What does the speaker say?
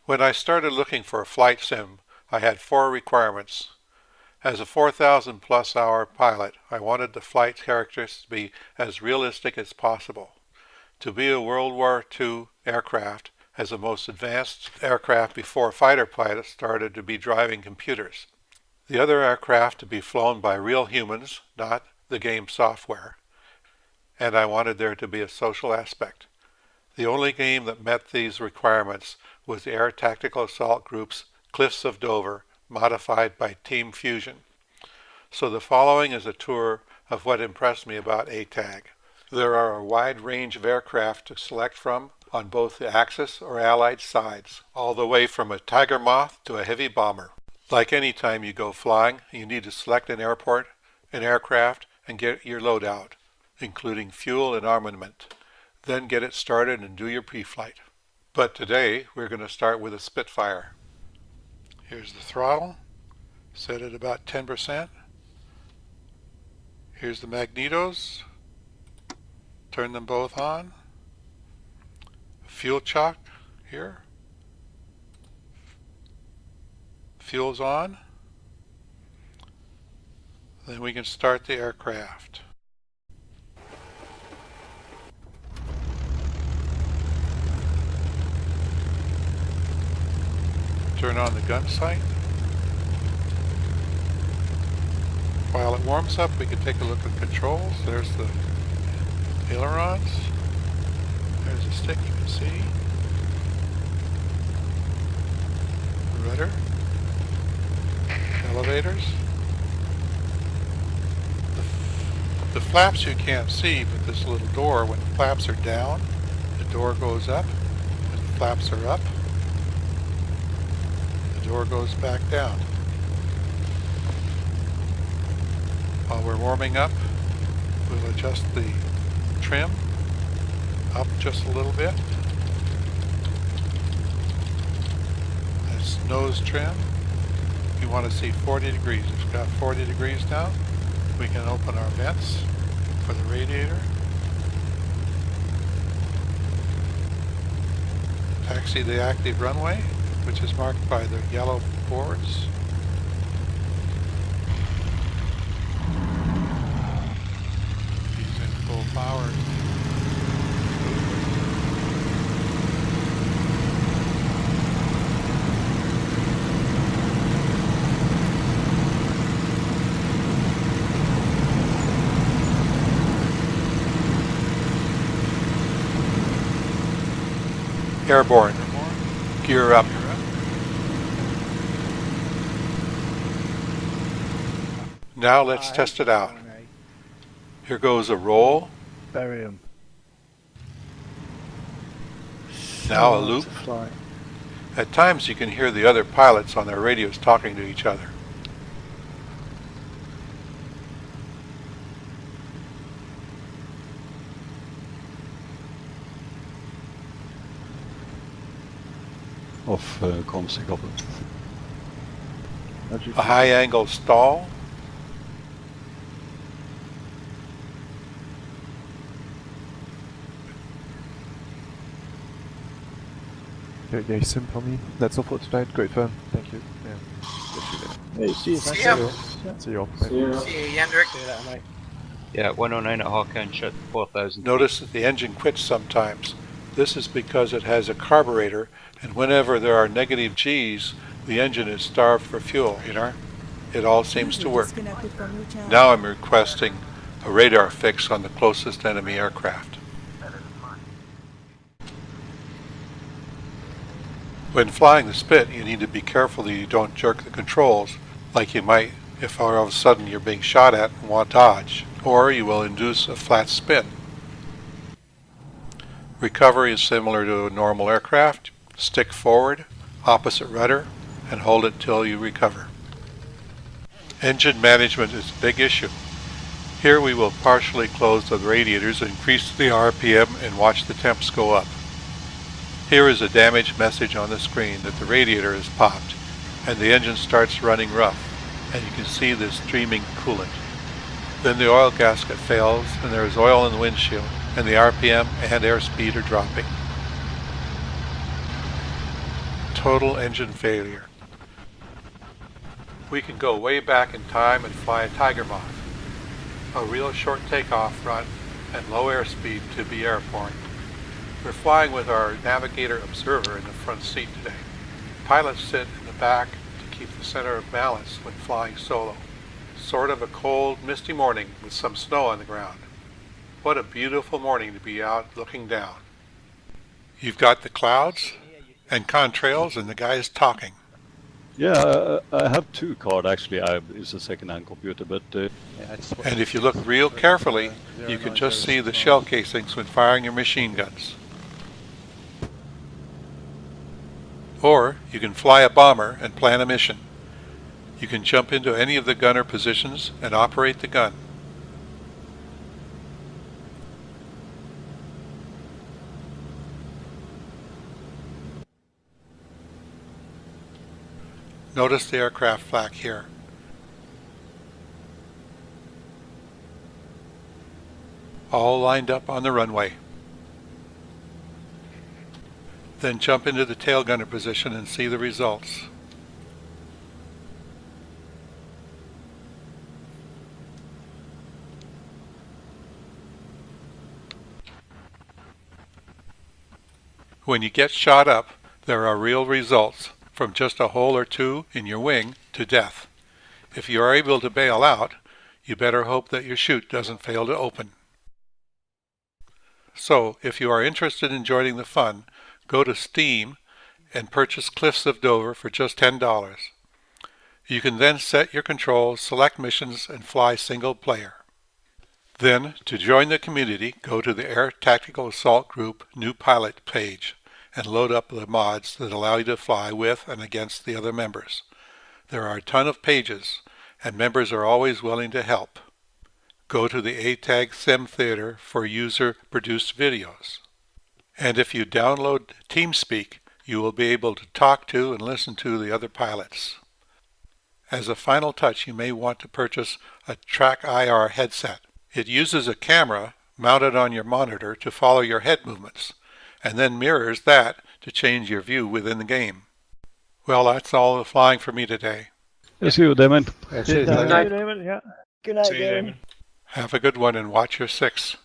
When I started looking for a flight sim, I had 4 requirements. As a 4,000 plus hour pilot, I wanted the flight characters to be as realistic as possible. To be a World War II aircraft as the most advanced aircraft before fighter pilots started to be driving computers. The other aircraft to be flown by real humans, not the game software. And I wanted there to be a social aspect. The only game that met these requirements was the Air Tactical Assault Group's Cliffs of Dover, modified by Team Fusion. So the following is a tour of what impressed me about ATAG. There are a wide range of aircraft to select from on both the Axis or Allied sides, all the way from a Tiger Moth to a heavy bomber. Like any time you go flying, you need to select an airport, an aircraft, and get your load out, including fuel and armament. Then get it started and do your pre-flight. But today, we're going to start with a Spitfire. Here's the throttle, set at about 10%. Here's the magnetos, turn them both on. Fuel chock here. Fuel's on. Then we can start the aircraft. Turn on the gun sight. While it warms up, we can take a look at the controls. There's the ailerons. There's a stick you can see. Rudder. Elevators. The flaps you can't see, but this little door, when the flaps are down, the door goes up. When the flaps are up, the door goes back down. While we're warming up, we'll adjust the trim up just a little bit. That's nose trim. You want to see 40 degrees. If we've got 40 degrees now, we can open our vents for the radiator. Taxi the active runway, which is marked by the yellow boards. He's in full power. Airborne. Gear up. Now let's test it out. Here goes a roll. Bury 'em. Now a loop. At times you can hear the other pilots on their radios talking to each other. Of kom sig op het. A high angle stall. Okay, sim for me. That's all for tonight. Great fun. Thank you. Yeah. Hey, see you. See ya. See you all. See you. See you, Yendrik. See you later, mate. Yeah, 109 at Harkin, shut 4,000. Notice that the engine quits sometimes. This is because it has a carburetor, and whenever there are negative G's, the engine is starved for fuel, It all seems to work. Now I'm requesting a radar fix on the closest enemy aircraft. When flying the Spit, you need to be careful that you don't jerk the controls, like you might if all of a sudden you're being shot at and want to dodge, or you will induce a flat spin. Recovery is similar to a normal aircraft. Stick forward, opposite rudder, and hold it till you recover. Engine management is a big issue. Here we will partially close the radiators, increase the RPM, and watch the temps go up. Here is a damage message on the screen that the radiator is popped, and the engine starts running rough, and you can see this streaming coolant. Then the oil gasket fails, and there is oil in the windshield, and the RPM and airspeed are dropping. total engine failure. We can go way back in time and fly a Tiger Moth, a real short takeoff run and low airspeed to be airborne. We're flying with our navigator observer in the front seat today. Pilots sit in the back to keep the center of balance when flying solo. Sort of a cold, misty morning with some snow on the ground. What a beautiful morning to be out looking down. You've got the clouds and contrails and the guys talking. Yeah, I have two cards actually. It's a second-hand computer, but And if you look real carefully, you can just see the shell casings when firing your machine guns. Or you can fly a bomber and plan a mission. You can jump into any of the gunner positions and operate the gun. Notice the aircraft flag here. All lined up on the runway. Then jump into the tail gunner position and see the results. When you get shot up, there are real results, from just a hole or two in your wing to death. If you are able to bail out, you better hope that your chute doesn't fail to open. So, if you are interested in joining the fun, go to Steam and purchase Cliffs of Dover for just $10. You can then set your controls, select missions, and fly single player. Then, to join the community, go to the Air Tactical Assault Group New Pilot page and load up the mods that allow you to fly with and against the other members. There are a ton of pages, and members are always willing to help. Go to the ATAG Sim Theater for user-produced videos. And if you download TeamSpeak, you will be able to talk to and listen to the other pilots. As a final touch, you may want to purchase a Track IR headset. It uses a camera mounted on your monitor to follow your head movements, and then mirrors that to change your view within the game. Well, that's all the flying for me today. see you, Damon. Good night, Damon. Yeah. Good night, Damon. Have a good one and watch your 6.